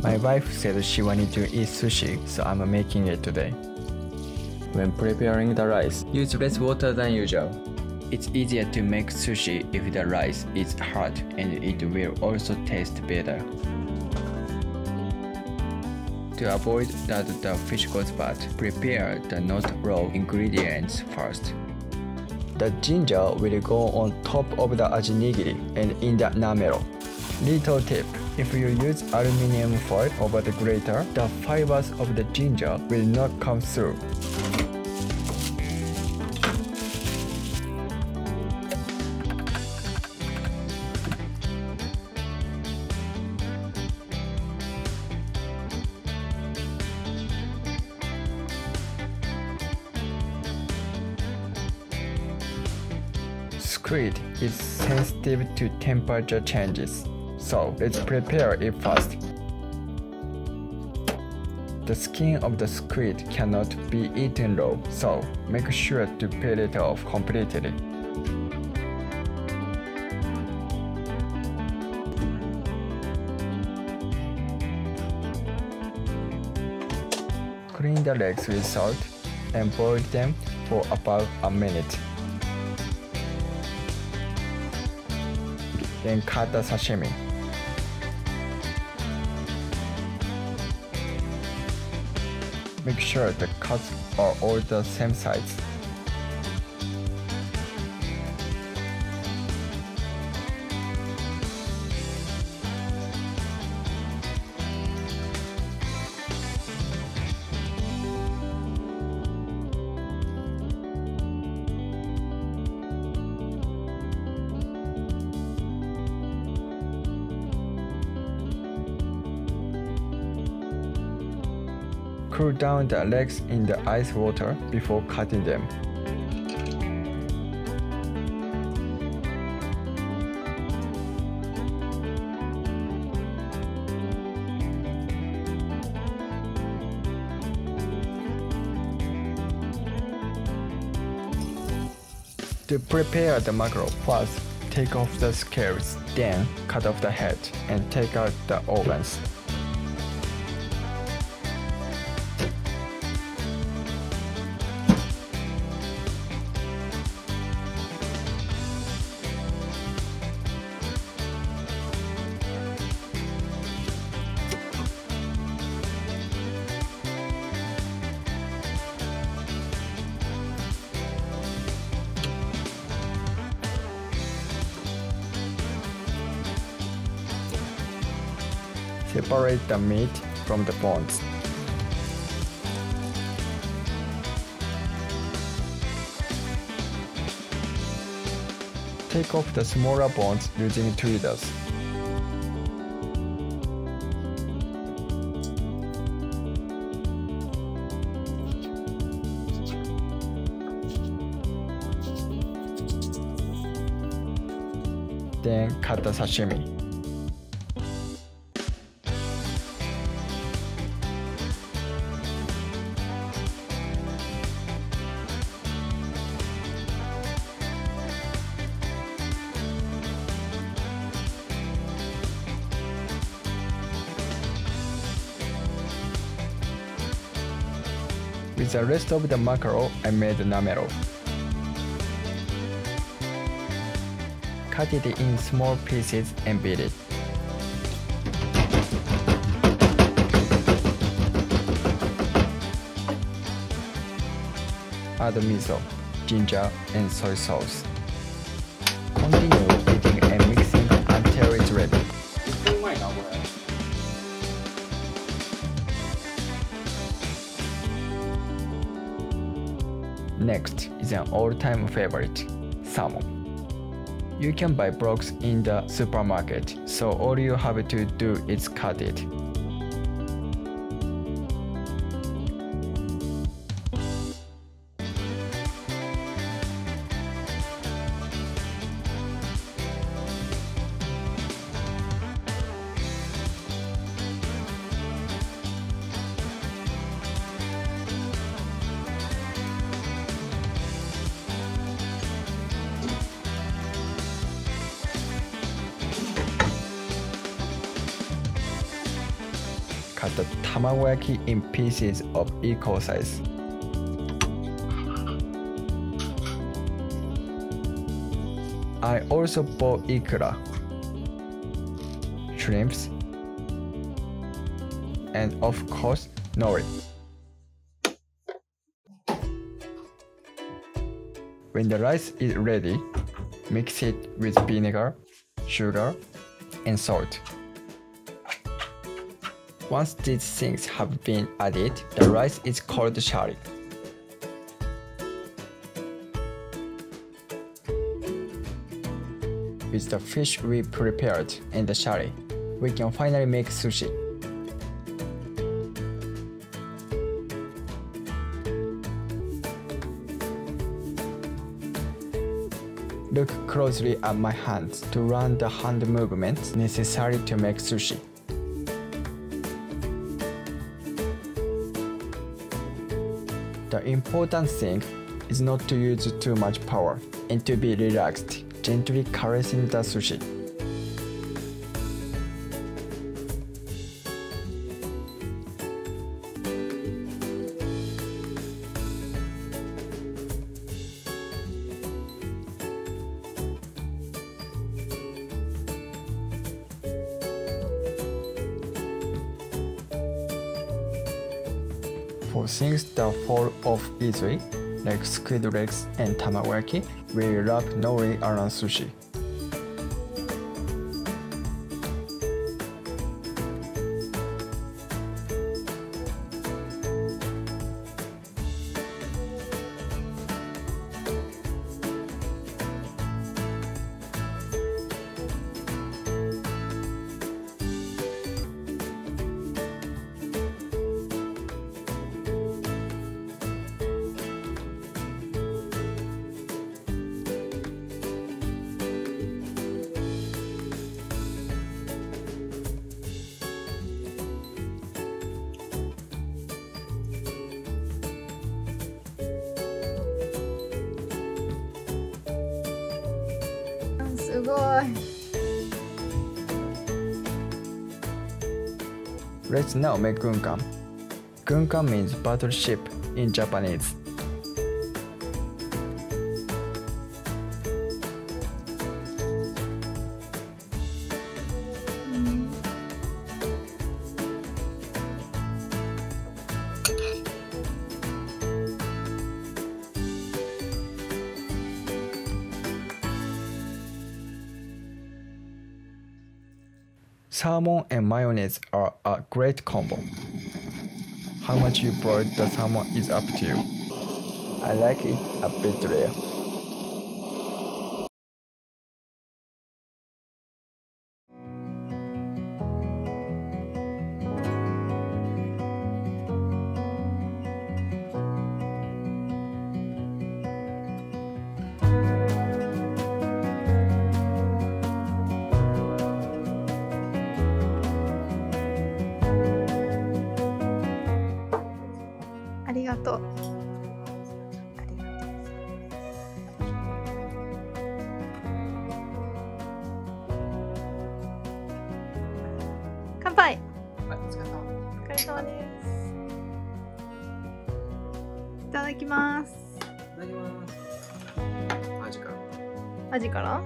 My wife said she wanted to eat sushi, so I'm making it today. When preparing the rice, use less water than usual. It's easier to make sushi if the rice is hard, and it will also taste better. To avoid that the fish goes bad, prepare the not raw ingredients first. The ginger will go on top of the aji nigiri and in the namero. Little tip: if you use aluminum foil over the grater, the fibers of the ginger will not come through. Squid is sensitive to temperature changes, so let's prepare it first. The skin of the squid cannot be eaten raw, so make sure to peel it off completely. Clean the legs with salt and boil them for about a minute. Then cut the sashimi. Make sure the cuts are all the same size. Cool down the legs in the ice water before cutting them. To prepare the mackerel, first take off the scales, then cut off the head and take out the organs. Separate the meat from the bones. Take off the smaller bones using tweezers. Then cut the sashimi. With the rest of the mackerel, I made namero. Cut it in small pieces and beat it. Add miso, ginger, and soy sauce. Continue eating and mixing until it's ready. Next is an all-time favorite, salmon. You can buy blocks in the supermarket, so all you have to do is cut it. cut the tamagoyaki in pieces of equal size. I also bought ikura, shrimps, and of course nori. When the rice is ready, mix it with vinegar, sugar, and salt. Once these things have been added, the rice is called shari. With the fish we prepared and the shari, we can finally make sushi. Look closely at my hands to learn the hand movements necessary to make sushi. The important thing is not to use too much power and to be relaxed, gently caressing the sushi. For things that fall off easily, like squid legs and tamagoyaki, we wrap nori around sushi.すごい。Let's now make gunkan. Gunkan means battleship in Japanese. Salmon and mayonnaise are a great combo. How much you boil the salmon is up to you. I like it a bit rare.ありがとう。乾杯。はい、お疲れ様。お疲れ様です。いただきます。いただきます。マジか。アジから。